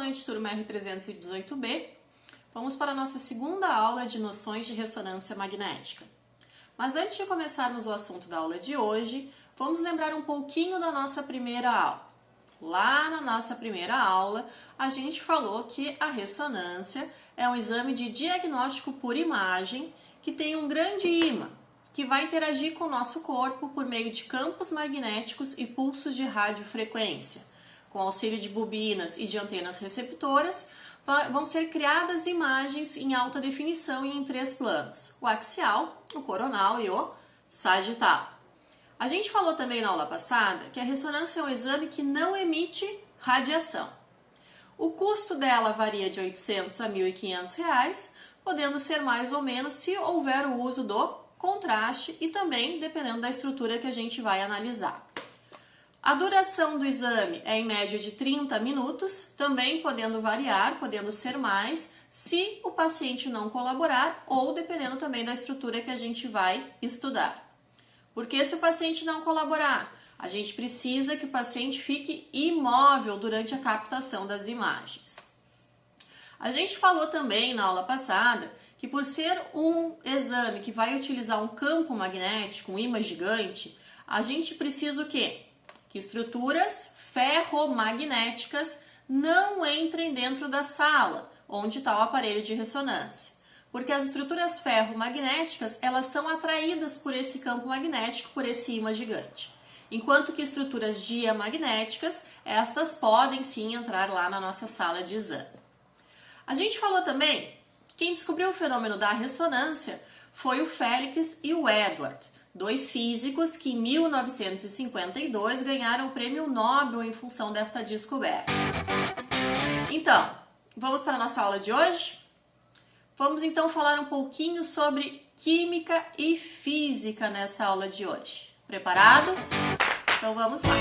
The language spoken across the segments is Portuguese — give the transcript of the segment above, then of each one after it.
noite, turma R318B. Vamos para a nossa segunda aula de noções de ressonância magnética. Mas antes de começarmos o assunto da aula de hoje, vamos lembrar um pouquinho da nossa primeira aula. Lá na nossa primeira aula, a gente falou que a ressonância é um exame de diagnóstico por imagem que tem um grande ímã, que vai interagir com o nosso corpo por meio de campos magnéticos e pulsos de radiofrequência. Com auxílio de bobinas e de antenas receptoras, vão ser criadas imagens em alta definição e em 3 planos: o axial, o coronal e o sagital. A gente falou também na aula passada que a ressonância é um exame que não emite radiação. O custo dela varia de R$ 800 a R$ 1.500, podendo ser mais ou menos se houver o uso do contraste e também dependendo da estrutura que a gente vai analisar. A duração do exame é em média de 30 minutos, também podendo variar, podendo ser mais, se o paciente não colaborar ou dependendo também da estrutura que a gente vai estudar. Porque se o paciente não colaborar, a gente precisa que o paciente fique imóvel durante a captação das imagens. A gente falou também na aula passada que por ser um exame que vai utilizar um campo magnético, um ímã gigante, a gente precisa o quê? Que estruturas ferromagnéticas não entrem dentro da sala onde está o aparelho de ressonância. Porque as estruturas ferromagnéticas, elas são atraídas por esse campo magnético, por esse ímã gigante. Enquanto que estruturas diamagnéticas, estas podem sim entrar lá na nossa sala de exame. A gente falou também que quem descobriu o fenômeno da ressonância foi o Félix e o Edward, 2 físicos que em 1952 ganharam o prêmio Nobel em função desta descoberta. Então, vamos para a nossa aula de hoje? Vamos então falar um pouquinho sobre química e física nessa aula de hoje. Preparados? Então vamos lá.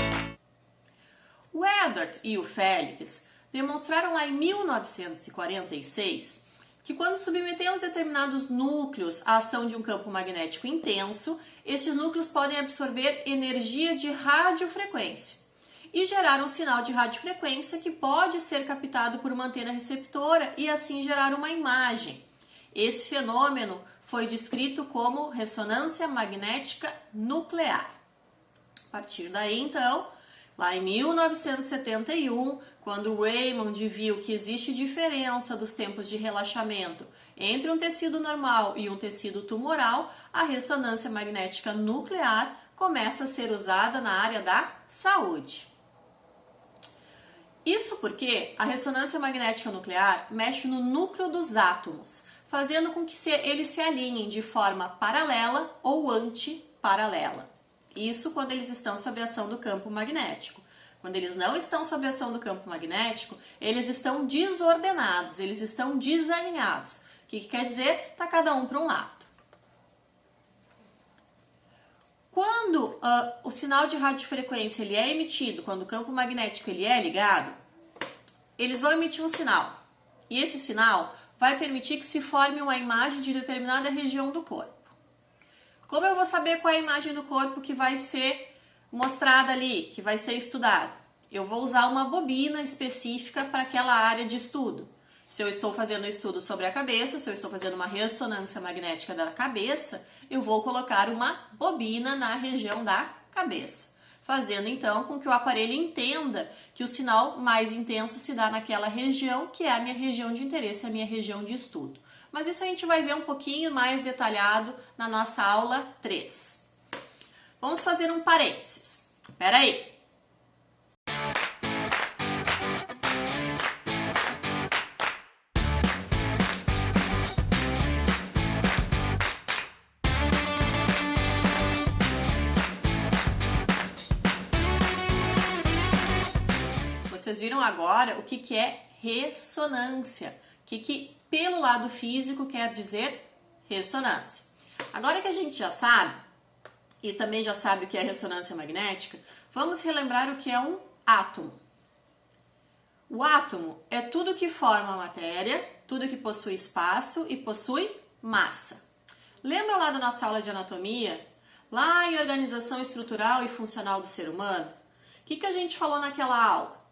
O Edward e o Félix demonstraram lá em 1946 que quando submetemos determinados núcleos à ação de um campo magnético intenso, estes núcleos podem absorver energia de radiofrequência e gerar um sinal de radiofrequência que pode ser captado por uma antena receptora e assim gerar uma imagem. Esse fenômeno foi descrito como ressonância magnética nuclear. A partir daí, então, lá em 1971, quando o Raymond viu que existe diferença dos tempos de relaxamento entre um tecido normal e um tecido tumoral, a ressonância magnética nuclear começa a ser usada na área da saúde. Isso porque a ressonância magnética nuclear mexe no núcleo dos átomos, fazendo com que eles se alinhem de forma paralela ou antiparalela. Isso quando eles estão sob a ação do campo magnético. Quando eles não estão sob a ação do campo magnético, eles estão desordenados, eles estão desalinhados. O que quer dizer? Está cada um para um lado. Quando o sinal de radiofrequência ele é emitido, quando o campo magnético ele é ligado, eles vão emitir um sinal. E esse sinal vai permitir que se forme uma imagem de determinada região do corpo. Como eu vou saber qual é a imagem do corpo que vai ser mostrada ali, que vai ser estudada? Eu vou usar uma bobina específica para aquela área de estudo. Se eu estou fazendo um estudo sobre a cabeça, se eu estou fazendo uma ressonância magnética da cabeça, eu vou colocar uma bobina na região da cabeça, fazendo então com que o aparelho entenda que o sinal mais intenso se dá naquela região, que é a minha região de interesse, a minha região de estudo. Mas isso a gente vai ver um pouquinho mais detalhado na nossa aula 3. Vamos fazer um parênteses. Espera aí. Vocês viram agora o que é ressonância. O que pelo lado físico quer dizer ressonância. Agora que a gente já sabe, e também já sabe o que é ressonância magnética, vamos relembrar o que é um átomo. O átomo é tudo que forma a matéria, tudo que possui espaço e possui massa. Lembra lá da nossa aula de anatomia? Lá em organização estrutural e funcional do ser humano? O que a gente falou naquela aula?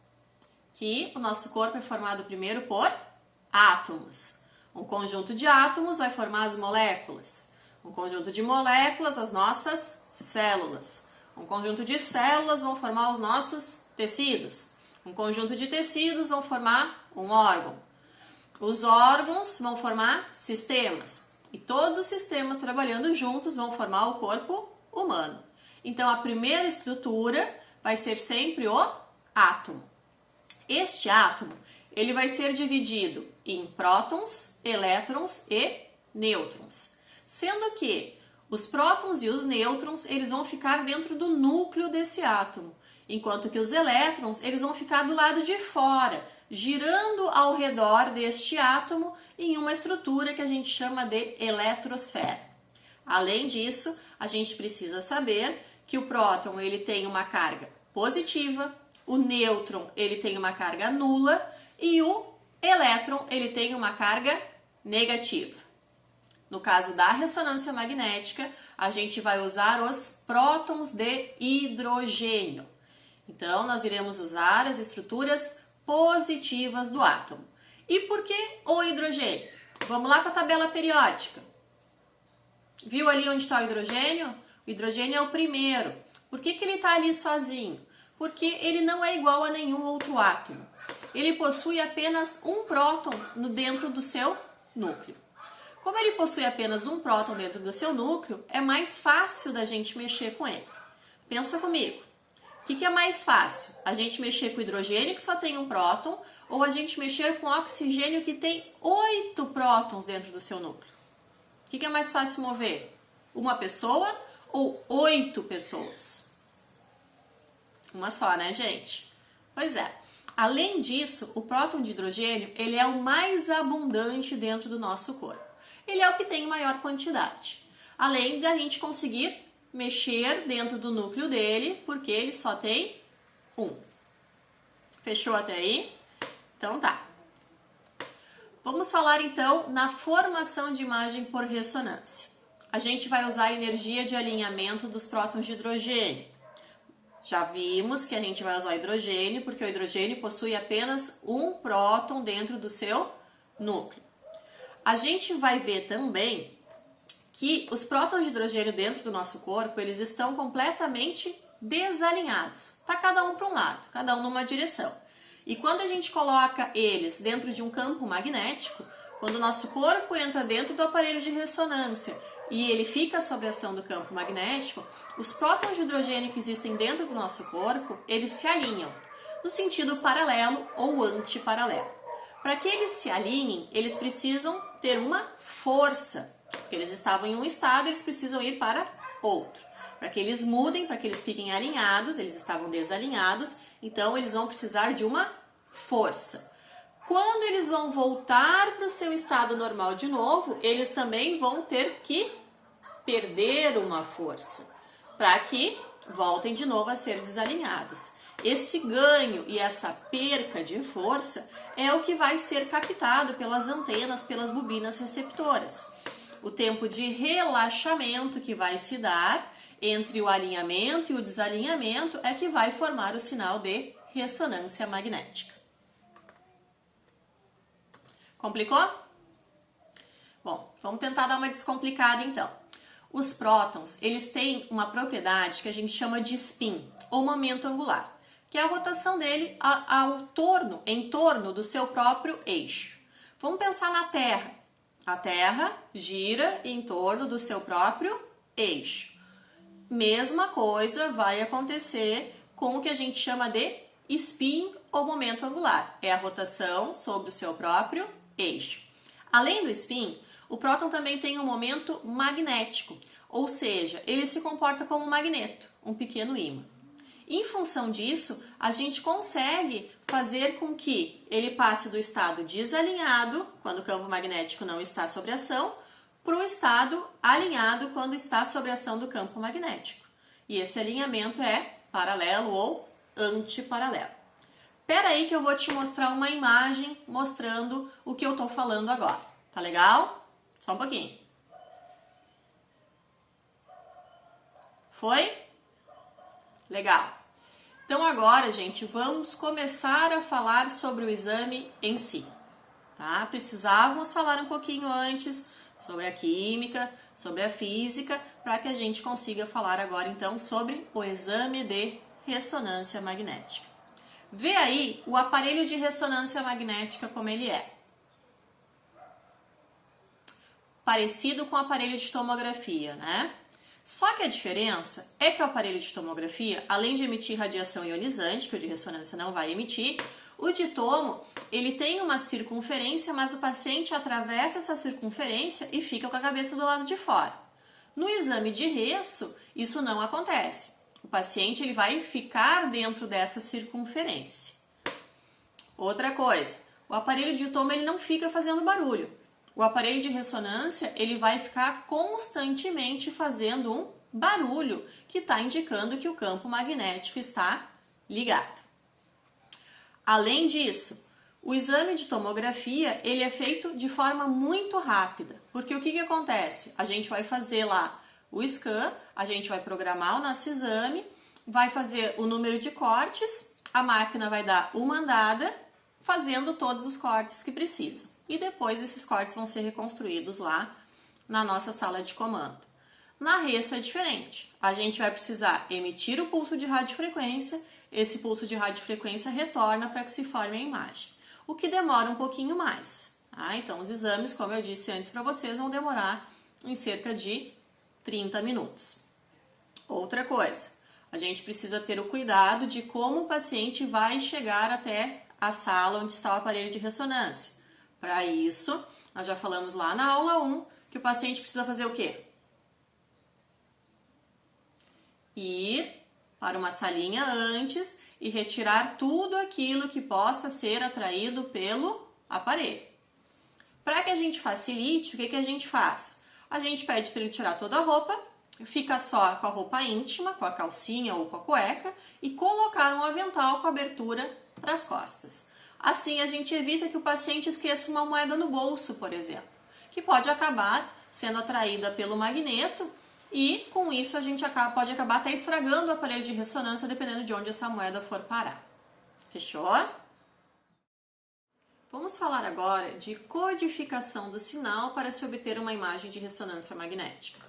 que o nosso corpo é formado primeiro por átomos. Um conjunto de átomos vai formar as moléculas. Um conjunto de moléculas, as nossas células. Um conjunto de células vão formar os nossos tecidos. Um conjunto de tecidos vão formar um órgão. Os órgãos vão formar sistemas. E todos os sistemas trabalhando juntos vão formar o corpo humano. Então, a primeira estrutura vai ser sempre o átomo. Este átomo, ele vai ser dividido em prótons, elétrons e nêutrons. Sendo que os prótons e os nêutrons, eles vão ficar dentro do núcleo desse átomo, enquanto que os elétrons, eles vão ficar do lado de fora, girando ao redor deste átomo em uma estrutura que a gente chama de eletrosfera. Além disso, a gente precisa saber que o próton, ele tem uma carga positiva, o nêutron, ele tem uma carga nula e o elétron, ele tem uma carga negativa. No caso da ressonância magnética, a gente vai usar os prótons de hidrogênio. Então, nós iremos usar as estruturas positivas do átomo. E por que o hidrogênio? Vamos lá para a tabela periódica. Viu ali onde está o hidrogênio? O hidrogênio é o primeiro. Por que ele está ali sozinho? Porque ele não é igual a nenhum outro átomo. Ele possui apenas um próton dentro do seu núcleo. Como ele possui apenas um próton dentro do seu núcleo, é mais fácil da gente mexer com ele. Pensa comigo. O que é mais fácil? A gente mexer com o hidrogênio, que só tem um próton, ou a gente mexer com o oxigênio, que tem 8 prótons dentro do seu núcleo? O que é mais fácil mover? Uma pessoa ou 8 pessoas? Uma só, né, gente? Pois é. Além disso, o próton de hidrogênio, ele é o mais abundante dentro do nosso corpo. Ele é o que tem maior quantidade. Além de a gente conseguir mexer dentro do núcleo dele, porque ele só tem um. Fechou até aí? Então tá. Vamos falar então na formação de imagem por ressonância. A gente vai usar a energia de alinhamento dos prótons de hidrogênio. Já vimos que a gente vai usar o hidrogênio, porque o hidrogênio possui apenas um próton dentro do seu núcleo. A gente vai ver também que os prótons de hidrogênio dentro do nosso corpo, eles estão completamente desalinhados. Tá cada um para um lado, cada um numa direção. E quando a gente coloca eles dentro de um campo magnético, quando o nosso corpo entra dentro do aparelho de ressonância e ele fica sob a ação do campo magnético, os prótons de hidrogênio que existem dentro do nosso corpo, eles se alinham no sentido paralelo ou antiparalelo. Para que eles se alinhem, eles precisam ter uma força, porque eles estavam em um estado, eles precisam ir para outro. Para que eles mudem, para que eles fiquem alinhados, eles estavam desalinhados, então eles vão precisar de uma força. Quando eles vão voltar para o seu estado normal de novo, eles também vão ter que perder uma força, para que voltem de novo a ser desalinhados. Esse ganho e essa perca de força é o que vai ser captado pelas antenas, pelas bobinas receptoras. O tempo de relaxamento que vai se dar entre o alinhamento e o desalinhamento é que vai formar o sinal de ressonância magnética. Complicou? Bom, vamos tentar dar uma descomplicada então. Os prótons, eles têm uma propriedade que a gente chama de spin, ou momento angular, que é a rotação dele em torno do seu próprio eixo. Vamos pensar na Terra. A Terra gira em torno do seu próprio eixo. Mesma coisa vai acontecer com o que a gente chama de spin ou momento angular. É a rotação sobre o seu próprio eixo. Além do spin, o próton também tem um momento magnético, ou seja, ele se comporta como um magneto, um pequeno ímã. Em função disso, a gente consegue fazer com que ele passe do estado desalinhado, quando o campo magnético não está sob ação, para o estado alinhado, quando está sob ação do campo magnético. E esse alinhamento é paralelo ou antiparalelo. Espera aí que eu vou te mostrar uma imagem mostrando o que eu estou falando agora. Tá legal? Só um pouquinho. Foi? Legal. Então agora, gente, vamos começar a falar sobre o exame em si, tá? Precisávamos falar um pouquinho antes sobre a química, sobre a física, para que a gente consiga falar agora então sobre o exame de ressonância magnética. Vê aí o aparelho de ressonância magnética como ele é. Parecido com o aparelho de tomografia, né? Só que a diferença é que o aparelho de tomografia, além de emitir radiação ionizante, que o de ressonância não vai emitir, o de tomo, ele tem uma circunferência, mas o paciente atravessa essa circunferência e fica com a cabeça do lado de fora. No exame de resso, isso não acontece. O paciente ele vai ficar dentro dessa circunferência. Outra coisa, o aparelho de tomo ele não fica fazendo barulho. O aparelho de ressonância ele vai ficar constantemente fazendo um barulho que está indicando que o campo magnético está ligado. Além disso, o exame de tomografia ele é feito de forma muito rápida, porque o que acontece? A gente vai fazer lá o scan, a gente vai programar o nosso exame, vai fazer o número de cortes, a máquina vai dar uma andada, fazendo todos os cortes que precisa. E depois esses cortes vão ser reconstruídos lá na nossa sala de comando. Na resso é diferente. A gente vai precisar emitir o pulso de radiofrequência, esse pulso de radiofrequência retorna para que se forme a imagem, o que demora um pouquinho mais. Tá? Então os exames, como eu disse antes para vocês, vão demorar em cerca de 30 minutos. Outra coisa, a gente precisa ter o cuidado de como o paciente vai chegar até a sala onde está o aparelho de ressonância. Para isso, nós já falamos lá na aula 1 que o paciente precisa fazer o quê? Ir para uma salinha antes e retirar tudo aquilo que possa ser atraído pelo aparelho. Para que a gente facilite, o que a gente faz? A gente pede para ele tirar toda a roupa, fica só com a roupa íntima, com a calcinha ou com a cueca e colocar um avental com abertura para as costas. Assim, a gente evita que o paciente esqueça uma moeda no bolso, por exemplo, que pode acabar sendo atraída pelo magneto e, com isso, a gente pode acabar até estragando o aparelho de ressonância, dependendo de onde essa moeda for parar. Fechou? Vamos falar agora de codificação do sinal para se obter uma imagem de ressonância magnética.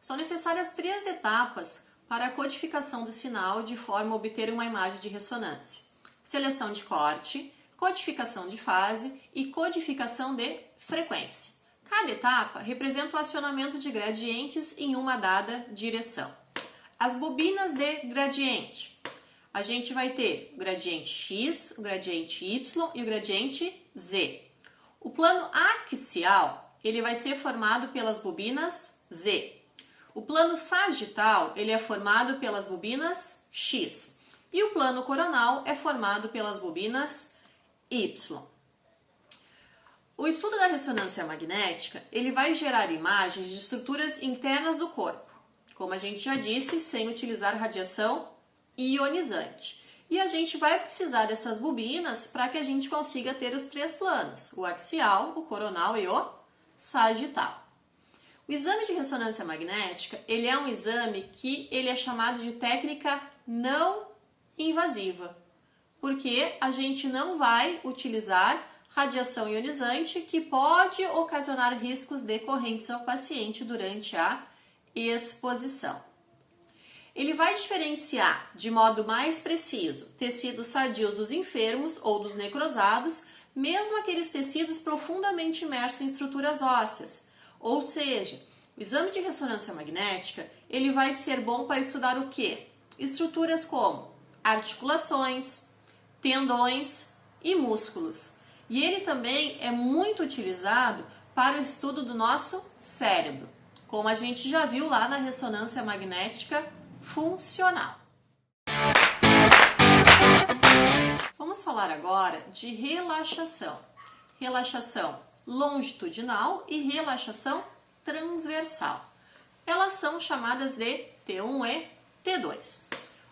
São necessárias 3 etapas para a codificação do sinal de forma a obter uma imagem de ressonância: seleção de corte, codificação de fase e codificação de frequência. Cada etapa representa o acionamento de gradientes em uma dada direção. As bobinas de gradiente. A gente vai ter o gradiente X, o gradiente Y e o gradiente Z. O plano axial, ele vai ser formado pelas bobinas Z. O plano sagital, ele é formado pelas bobinas X. E o plano coronal é formado pelas bobinas Y. O estudo da ressonância magnética, ele vai gerar imagens de estruturas internas do corpo, como a gente já disse, sem utilizar radiação ionizante. E a gente vai precisar dessas bobinas para que a gente consiga ter os 3 planos, o axial, o coronal e o sagital. O exame de ressonância magnética, ele é um exame que ele é chamado de técnica não invasiva, porque a gente não vai utilizar radiação ionizante que pode ocasionar riscos decorrentes ao paciente durante a exposição. Ele vai diferenciar de modo mais preciso tecidos sadios dos enfermos ou dos necrosados, mesmo aqueles tecidos profundamente imersos em estruturas ósseas. Ou seja, o exame de ressonância magnética, ele vai ser bom para estudar o quê? Estruturas como articulações, tendões e músculos. E ele também é muito utilizado para o estudo do nosso cérebro, como a gente já viu lá na ressonância magnética funcional. Vamos falar agora de relaxação. Relaxação longitudinal e relaxação transversal. Elas são chamadas de T1 e T2.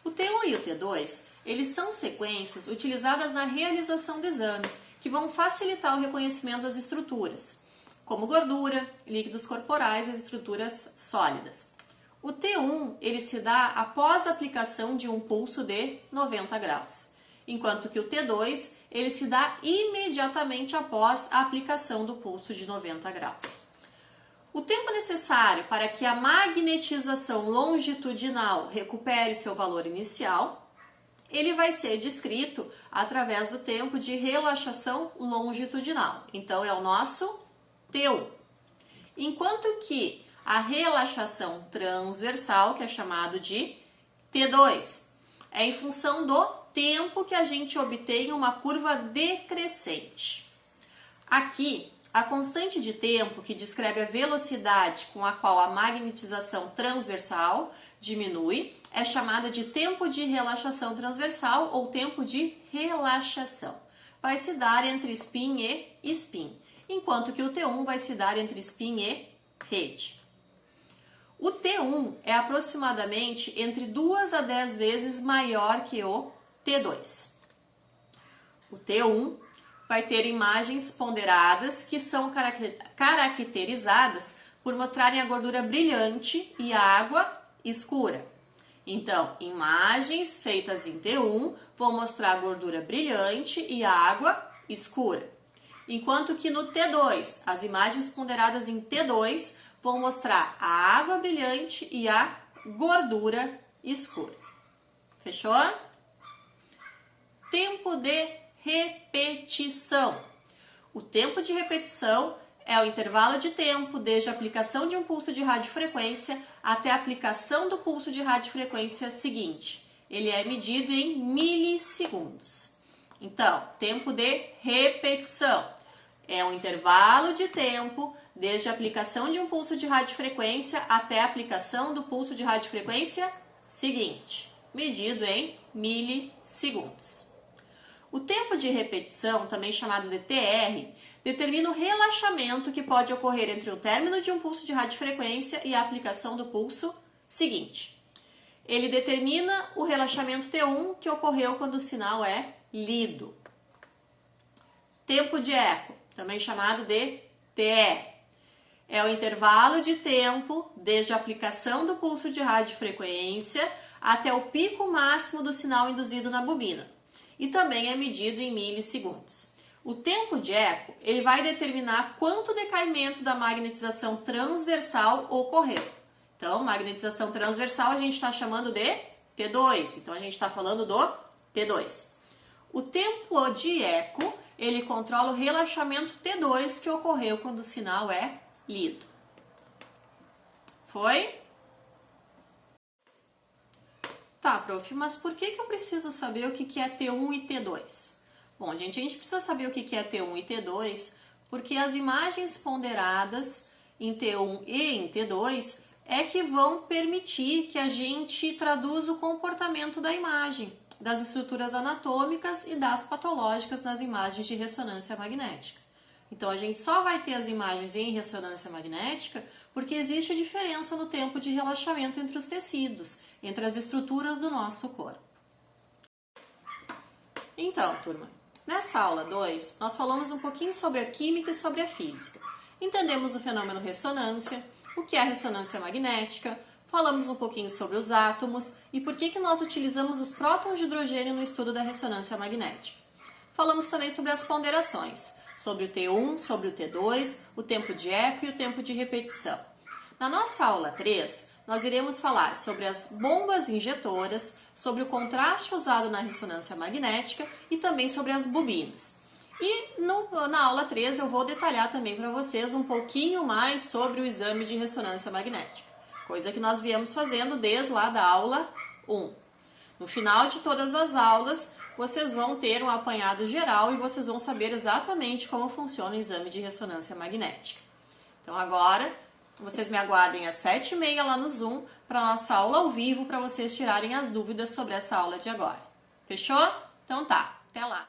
O T1 e o T2, eles são sequências utilizadas na realização do exame, que vão facilitar o reconhecimento das estruturas, como gordura, líquidos corporais e as estruturas sólidas. O T1 ele se dá após a aplicação de um pulso de 90 graus, enquanto que o T2 ele se dá imediatamente após a aplicação do pulso de 90 graus. O tempo necessário para que a magnetização longitudinal recupere seu valor inicial, ele vai ser descrito através do tempo de relaxação longitudinal. Então, é o nosso T1. Enquanto que a relaxação transversal, que é chamado de T2, é em função do tempo que a gente obtém uma curva decrescente. Aqui, a constante de tempo, que descreve a velocidade com a qual a magnetização transversal diminui, é chamada de tempo de relaxação transversal ou tempo de relaxação. Vai se dar entre spin e spin, enquanto que o T1 vai se dar entre spin e rede. O T1 é aproximadamente entre 2 a 10 vezes maior que o T2. O T1 vai ter imagens ponderadas que são caracterizadas por mostrarem a gordura brilhante e a água escura. Então, imagens feitas em T1 vão mostrar a gordura brilhante e a água escura. Enquanto que no T2, as imagens ponderadas em T2 vão mostrar a água brilhante e a gordura escura. Fechou? Tempo de repetição. O tempo de repetição é o intervalo de tempo desde a aplicação de um pulso de radiofrequência até a aplicação do pulso de radiofrequência seguinte. Ele é medido em milissegundos. Então, tempo de repetição é um intervalo de tempo desde a aplicação de um pulso de radiofrequência até a aplicação do pulso de radiofrequência seguinte, medido em milissegundos. O tempo de repetição, também chamado de TR, determina o relaxamento que pode ocorrer entre o término de um pulso de radiofrequência e a aplicação do pulso seguinte. Ele determina o relaxamento T1 que ocorreu quando o sinal é lido. Tempo de eco, também chamado de TE, é o intervalo de tempo desde a aplicação do pulso de radiofrequência até o pico máximo do sinal induzido na bobina. E também é medido em milissegundos. O tempo de eco, ele vai determinar quanto decaimento da magnetização transversal ocorreu. Então, magnetização transversal a gente está chamando de T2, então a gente está falando do T2. O tempo de eco, ele controla o relaxamento T2 que ocorreu quando o sinal é lido. Foi? Tá, prof, mas por que eu preciso saber o que é T1 e T2? Bom, gente, a gente precisa saber o que é T1 e T2 porque as imagens ponderadas em T1 e em T2 é que vão permitir que a gente traduza o comportamento da imagem, das estruturas anatômicas e das patológicas nas imagens de ressonância magnética. Então, a gente só vai ter as imagens em ressonância magnética porque existe a diferença no tempo de relaxamento entre os tecidos, entre as estruturas do nosso corpo. Então, turma, nessa aula 2, nós falamos um pouquinho sobre a química e sobre a física. Entendemos o fenômeno ressonância, o que é a ressonância magnética, falamos um pouquinho sobre os átomos e por que nós utilizamos os prótons de hidrogênio no estudo da ressonância magnética. Falamos também sobre as ponderações, sobre o T1, sobre o T2, o tempo de eco e o tempo de repetição. Na nossa aula 3, nós iremos falar sobre as bombas injetoras, sobre o contraste usado na ressonância magnética e também sobre as bobinas. E na aula 3 eu vou detalhar também para vocês um pouquinho mais sobre o exame de ressonância magnética, coisa que nós viemos fazendo desde lá da aula 1. No final de todas as aulas, vocês vão ter um apanhado geral e vocês vão saber exatamente como funciona o exame de ressonância magnética. Então agora, vocês me aguardem às 7h30 lá no Zoom para a nossa aula ao vivo para vocês tirarem as dúvidas sobre essa aula de agora. Fechou? Então tá, até lá!